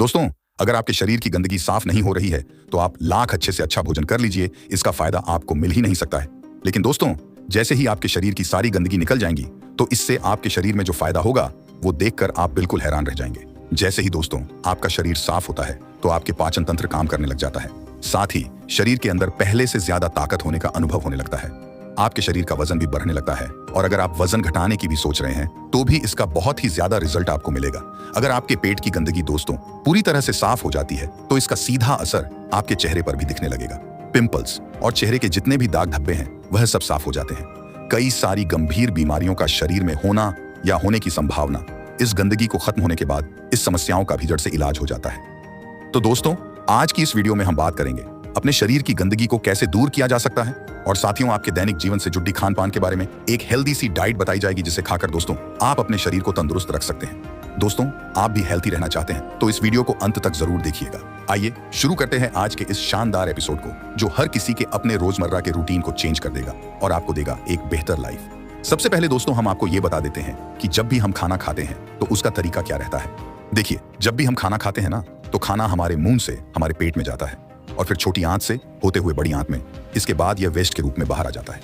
दोस्तों, अगर आपके शरीर की गंदगी साफ नहीं हो रही है तो आप लाख अच्छे से अच्छा भोजन कर लीजिए, इसका फायदा आपको मिल ही नहीं सकता है। लेकिन दोस्तों, जैसे ही आपके शरीर की सारी गंदगी निकल जाएंगी तो इससे आपके शरीर में जो फायदा होगा वो देखकर आप बिल्कुल हैरान रह जाएंगे। जैसे ही दोस्तों आपका शरीर साफ होता है तो आपके पाचन तंत्र काम करने लग जाता है, साथ ही शरीर के अंदर पहले से ज्यादा ताकत होने का अनुभव होने लगता है। आपके शरीर का वजन भी बढ़ने लगता है और अगर आप वजन घटाने की भी सोच रहे हैं तो भी इसका बहुत ही ज्यादा रिजल्ट आपको मिलेगा। अगर आपके पेट की गंदगी दोस्तों पूरी तरह से साफ हो जाती है तो इसका सीधा असर आपके चेहरे पर भी दिखने लगेगा। पिंपल्स और चेहरे के जितने भी दाग धब्बे हैं वह सब साफ हो जाते हैं। कई सारी गंभीर बीमारियों का शरीर में होना या होने की संभावना इस गंदगी को खत्म होने के बाद इस समस्याओं का भी जड़ से इलाज हो जाता है। तो दोस्तों, आज की इस वीडियो में हम बात करेंगे अपने शरीर की गंदगी को कैसे दूर किया जा सकता है और साथियों आपके दैनिक जीवन से जुड़ी खान पान के बारे में एक हेल्दी सी डाइट बताई जाएगी जिसे खाकर दोस्तों आप अपने शरीर को तंदुरुस्त रख सकते हैं। दोस्तों, आप भी हेल्थी रहना चाहते हैं तो इस वीडियो को अंत तक जरूर देखिएगा। आइए शुरू करते हैं आज के इस शानदार एपिसोड को जो हर किसी के अपने रोजमर्रा के रूटीन को चेंज कर देगा और आपको देगा एक बेहतर लाइफ। सबसे पहले दोस्तों हम आपको ये बता देते हैं कि जब भी हम खाना खाते हैं तो उसका तरीका क्या रहता है। देखिए, जब भी हम खाना खाते हैं ना तो खाना हमारे मुंह से हमारे पेट में जाता है और फिर छोटी आंत से होते हुए बड़ी आंत में, इसके बाद यह वेस्ट के रूप में बाहर आ जाता है।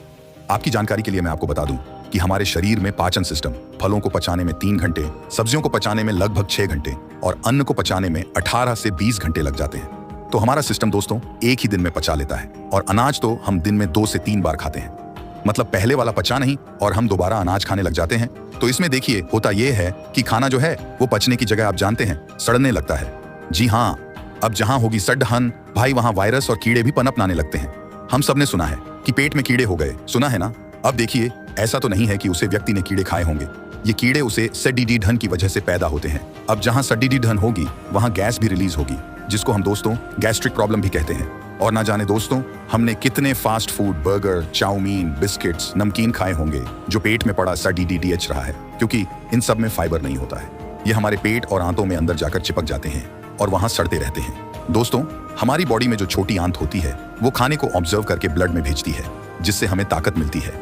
आपकी जानकारी के लिए मैं आपको बता दूं कि हमारे शरीर में पाचन सिस्टम फलों को पचाने में 3 घंटे, सब्जियों को पचाने में लगभग 6 घंटे और अन्न को पचाने में 18 से 20 घंटे लग जाते हैं। तो हमारा सिस्टम दोस्तों एक ही दिन में पचा लेता है और अनाज तो हम दिन में 2 से 3 बार खाते हैं। मतलब पहले वाला पचा नहीं और हम दोबारा अनाज खाने लग जाते हैं। तो इसमें देखिए होता यह है कि खाना जो है वो पचने की जगह आप जानते हैं सड़ने लगता है। जी हाँ, अब जहां होगी सड्ढन भाई वहां वायरस और कीड़े भी पनपने लगते हैं। हम सबने सुना है कि पेट में कीड़े हो गए, सुना है ना। अब देखिए, ऐसा तो नहीं है कि उसे व्यक्ति ने कीड़े खाए होंगे, ये कीड़े उसे सड्डीढन की वजह से पैदा होते हैं। अब जहां सड्डीढन होगी वहां गैस भी रिलीज होगी जिसको हम दोस्तों गैस्ट्रिक प्रॉब्लम भी कहते हैं। और ना जाने दोस्तों हमने कितने fast food, burger, chowmein, biscuits, नमकीन खाए होंगे जो पेट में पड़ा सड्डीडीएच रहा है, क्योंकि इन सब में फाइबर नहीं होता है। ये हमारे पेट और आंतों में अंदर जाकर चिपक जाते हैं और वहां सड़ते रहते हैं। दोस्तों, हमारी बॉडी में जो छोटी आंत होती है वो खाने को ऑब्जर्व करके ब्लड में भेजती है जिससे हमें ताकत मिलती है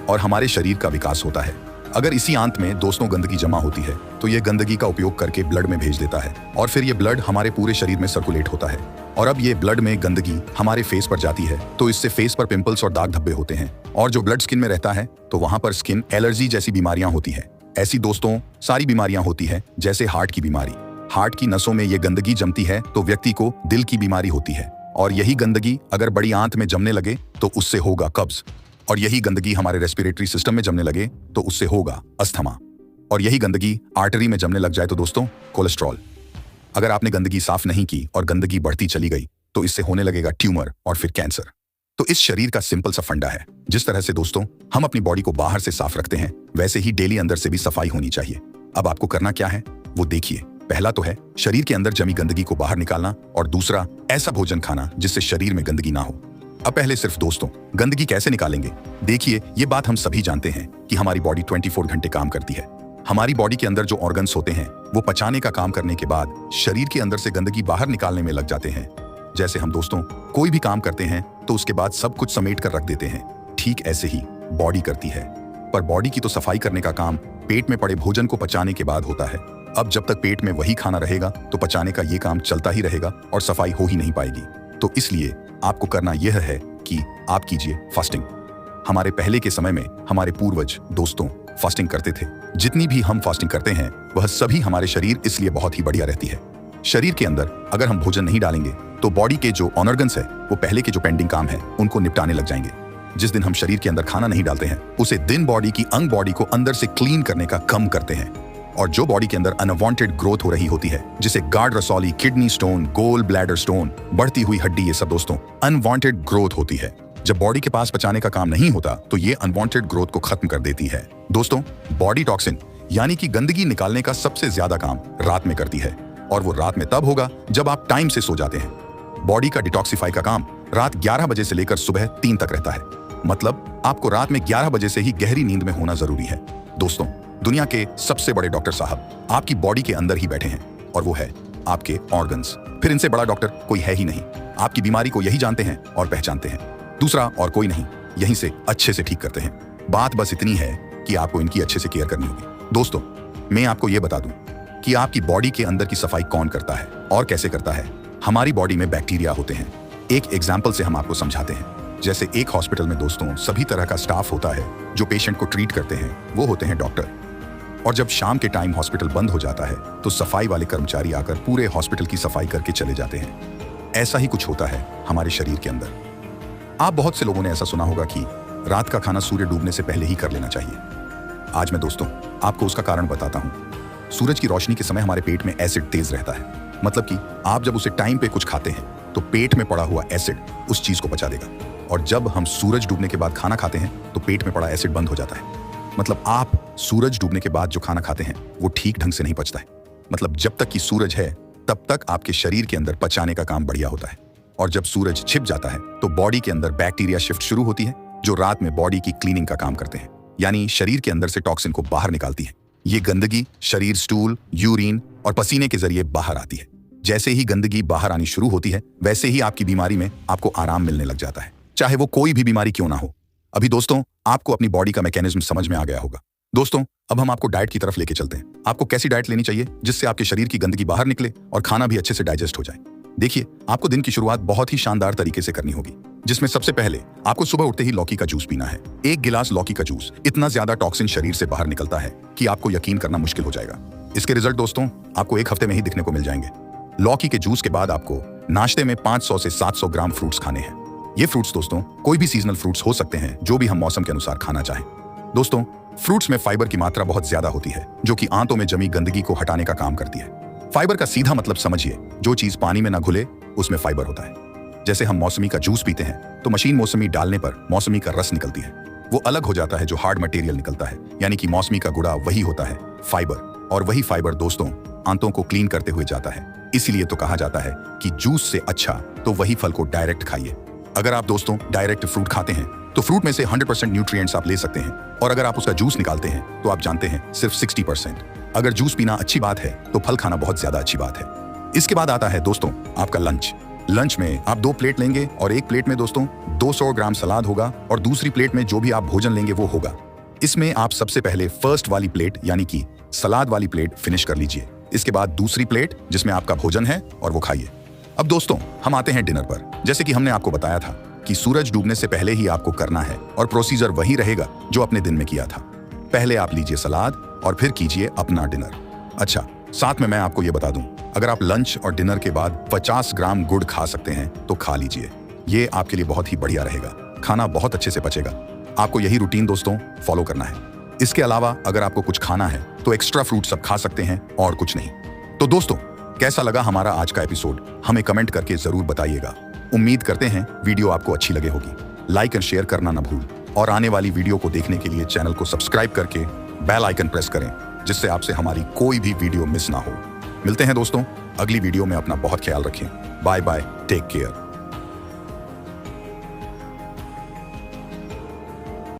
और हमारे शरीर का विकास होता है। अगर इसी आंत में दोस्तों गंदगी जमा होती है तो ये गंदगी का उपयोग करके ब्लड में भेज देता है और फिर ये ब्लड हमारे पूरे शरीर में सर्कुलेट होता है। और अब ये ब्लड में गंदगी हमारे फेस पर जाती है तो इससे फेस पर पिंपल्स और दाग धब्बे होते हैं और जो ब्लड स्किन में रहता है तो वहां पर स्किन एलर्जी जैसी बीमारियां होती है। ऐसी दोस्तों सारी बीमारियां होती है, जैसे हार्ट की बीमारी। हार्ट की नसों में ये गंदगी जमती है तो व्यक्ति को दिल की बीमारी होती है और यही गंदगी अगर बड़ी आंत में जमने लगे तो उससे होगा कब्ज और यही गंदगी हमारे रेस्पिरेटरी सिस्टम में जमने लगे तो उससे होगा अस्थमा और यही गंदगी आर्टरी में जमने लग जाए तो दोस्तों कोलेस्ट्रॉल। अगर आपने गंदगी साफ नहीं की और गंदगी बढ़ती चली गई तो इससे होने लगेगा ट्यूमर और फिर कैंसर। तो इस शरीर का सिंपल सा फंडा है, जिस तरह से दोस्तों हम अपनी बॉडी को बाहर से साफ रखते हैं वैसे ही डेली अंदर से भी सफाई होनी चाहिए। अब आपको करना क्या है वो देखिए। पहला तो है शरीर के अंदर जमी गंदगी को बाहर निकालना और दूसरा ऐसा भोजन खाना जिससे शरीर में गंदगी ना हो। अब पहले सिर्फ दोस्तों गंदगी कैसे निकालेंगे। देखिए, ये बात हम सभी जानते हैं कि हमारी बॉडी 24 घंटे काम करती है। हमारी बॉडी के अंदर जो ऑर्गन्स होते हैं वो पचाने का काम करने के बाद शरीर के अंदर से गंदगी बाहर निकालने में लग जाते हैं। जैसे हम दोस्तों कोई भी काम करते हैं तो उसके बाद सब कुछ समेट कर रख देते हैं, ठीक ऐसे ही बॉडी करती है। पर बॉडी की तो सफाई करने का काम पेट में पड़े भोजन को पचाने के बाद होता है। अब जब तक पेट में वही खाना रहेगा तो पचाने का ये काम चलता ही रहेगा और सफाई हो ही नहीं पाएगी। तो इसलिए आपको करना यह है कि आप कीजिए फास्टिंग। हमारे पहले के समय में हमारे पूर्वज दोस्तों फास्टिंग करते थे। जितनी भी हम फास्टिंग करते हैं वह सभी हमारे शरीर इसलिए बहुत ही बढ़िया रहती है। शरीर के अंदर अगर हम भोजन नहीं डालेंगे तो बॉडी के जो ऑर्गन्स है वो पहले के जो पेंडिंग काम है उनको निपटाने लग जाएंगे। जिस दिन हम शरीर के अंदर खाना नहीं डालते हैं उसे दिन बॉडी की अंग बॉडी को अंदर से क्लीन करने का काम करते हैं और जो बॉडी के अंदर अनवांटेड ग्रोथ हो रही होती है जिसे गार्ड रसौली, kidney stone, gall bladder stone, बढ़ती हुई हड्डी, ये सब दोस्तों अनवांटेड ग्रोथ होती है। जब बॉडी के पास पचाने का काम नहीं होता तो ये अनवांटेड ग्रोथ को खत्म कर देती है। दोस्तों, बॉडी टॉक्सिन यानी कि गंदगी निकालने का सबसे ज्यादा काम रात में करती है और वो रात में तब होगा जब आप टाइम से सो जाते हैं। बॉडी का डिटॉक्सिफाई का काम रात 11 बजे से लेकर सुबह 3 तक रहता है। मतलब आपको रात में 11 बजे से ही गहरी नींद में होना जरूरी है। दोस्तों, दुनिया के सबसे बड़े डॉक्टर साहब आपकी बॉडी के अंदर ही बैठे हैं और वो है आपके ऑर्गन्स। फिर इनसे बड़ा डॉक्टर कोई है ही नहीं। आपकी बीमारी को यही जानते हैं और पहचानते हैं, दूसरा और कोई नहीं। यहीं से अच्छे से ठीक करते हैं। बात बस इतनी है कि आपको इनकी अच्छे से केयर करनी होगी। दोस्तों, मैं आपको ये बता दूं कि आपकी बॉडी के अंदर की सफाई कौन करता है और कैसे करता है। हमारी बॉडी में बैक्टीरिया होते हैं। एक एग्जाम्पल से हम आपको समझाते हैं। जैसे एक हॉस्पिटल में दोस्तों सभी तरह का स्टाफ होता है जो पेशेंट को ट्रीट करते हैं, वो होते हैं डॉक्टर। और जब शाम के टाइम हॉस्पिटल बंद हो जाता है तो सफाई वाले कर्मचारी आकर पूरे हॉस्पिटल की सफाई करके चले जाते हैं। ऐसा ही कुछ होता है हमारे शरीर के अंदर। आप बहुत से लोगों ने ऐसा सुना होगा कि रात का खाना सूर्य डूबने से पहले ही कर लेना चाहिए। आज मैं दोस्तों आपको उसका कारण बताता हूं। सूरज की रोशनी के समय हमारे पेट में एसिड तेज रहता है। मतलब कि आप जब उसे टाइम पे कुछ खाते हैं तो पेट में पड़ा हुआ एसिड उस चीज को पचा देगा, और जब हम सूरज डूबने के बाद खाना खाते हैं तो पेट में पड़ा एसिड बंद हो जाता है। मतलब आप सूरज डूबने के बाद जो खाना खाते हैं वो ठीक ढंग से नहीं पचता है। मतलब जब तक कि सूरज है तब तक आपके शरीर के अंदर पचाने का काम बढ़िया होता है, और जब सूरज छिप जाता है तो बॉडी के अंदर बैक्टीरिया शिफ्ट शुरू होती है जो रात में बॉडी की क्लीनिंग का काम करते हैं, यानी शरीर के अंदर से टॉक्सिन को बाहर निकालती है। ये गंदगी शरीर स्टूल, यूरिन और पसीने के जरिए बाहर आती है। जैसे ही गंदगी बाहर आनी शुरू होती है वैसे ही आपकी बीमारी में आपको आराम मिलने लग जाता है, चाहे वो कोई भी बीमारी क्यों ना हो। अभी दोस्तों आपको अपनी बॉडी का मैकेनिज्म समझ में आ गया होगा। दोस्तों अब हम आपको डाइट की तरफ लेके चलते हैं। आपको कैसी डाइट लेनी चाहिए जिससे आपके शरीर की गंदगी बाहर निकले और खाना भी अच्छे से डाइजेस्ट हो जाए। देखिए, आपको दिन की शुरुआत बहुत ही शानदार तरीके से करनी होगी, जिसमें सबसे पहले आपको सुबह उठते ही लौकी का जूस पीना है। 1 गिलास लौकी का जूस इतना ज्यादा टॉक्सिन शरीर से बाहर निकलता है कि आपको यकीन करना मुश्किल हो जाएगा। इसके रिजल्ट दोस्तों आपको 1 हफ्ते में ही दिखने को मिल जाएंगे। लौकी के जूस के बाद आपको नाश्ते में 500 से 700 ग्राम फ्रूट्स खाने हैं। ये फ्रूट्स दोस्तों कोई भी सीजनल फ्रूट्स हो सकते हैं जो भी हम मौसम के अनुसार खाना चाहें। दोस्तों फ्रूट्स में फाइबर की मात्रा बहुत ज्यादा होती है जो कि आंतों में जमी गंदगी को हटाने का काम करती है। फाइबर का सीधा मतलब समझिए, जो चीज पानी में ना घुले उसमें फाइबर होता है। जैसे हम मौसमी का जूस पीते हैं तो मशीन मौसमी डालने पर मौसमी का रस निकलती है, वो अलग हो जाता है जो हार्ड मटेरियल निकलता है, यानी कि मौसमी का गुड़ा वही होता है फाइबर। और वही फाइबर दोस्तों आंतों को क्लीन करते हुए जाता है। इसीलिए तो कहा जाता है कि जूस से अच्छा तो वही फल को डायरेक्ट खाइए। अगर आप दोस्तों डायरेक्ट फ्रूट खाते हैं तो फ्रूट में से 100% न्यूट्रिएंट्स आप ले सकते हैं, और अगर आप उसका जूस निकालते हैं तो आप जानते हैं सिर्फ 60%। अगर जूस पीना अच्छी बात है तो फल खाना बहुत ज्यादा अच्छी बात है। इसके बाद आता है दोस्तों आपका लंच। लंच में आप 2 प्लेट लेंगे और एक प्लेट में दोस्तों 200 ग्राम सलाद होगा, और दूसरी प्लेट में जो भी आप भोजन लेंगे वो होगा। इसमें आप सबसे पहले फर्स्ट वाली प्लेट यानी कि सलाद वाली प्लेट फिनिश कर लीजिए। इसके बाद दूसरी प्लेट जिसमें आपका भोजन है और वो खाइए। अब दोस्तों हम आते हैं डिनर पर। जैसे कि हमने आपको बताया था कि सूरज डूबने से पहले ही आपको करना है, और प्रोसीजर वही रहेगा जो अपने दिन में किया था। पहले आप लीजिए सलाद और फिर कीजिए अपना डिनर। अच्छा, साथ में मैं आपको ये बता दूं, अगर आप लंच और डिनर के बाद 50 ग्राम गुड़ खा सकते हैं तो खा लीजिए। ये आपके लिए बहुत ही बढ़िया रहेगा, खाना बहुत अच्छे से पचेगा। आपको यही रूटीन दोस्तों फॉलो करना है। इसके अलावा अगर आपको कुछ खाना है तो एक्स्ट्रा फ्रूट सब खा सकते हैं और कुछ नहीं। तो दोस्तों कैसा लगा हमारा आज का एपिसोड, हमें कमेंट करके जरूर बताइएगा। उम्मीद करते हैं वीडियो आपको अच्छी लगे होगी। लाइक एंड शेयर करना ना भूल, और आने वाली वीडियो को देखने के लिए चैनल को सब्सक्राइब करके बेल आइकन प्रेस करें, जिससे आपसे हमारी कोई भी वीडियो मिस ना हो। मिलते हैं दोस्तों अगली वीडियो में। अपना बहुत ख्याल रखें। Bye bye, take care.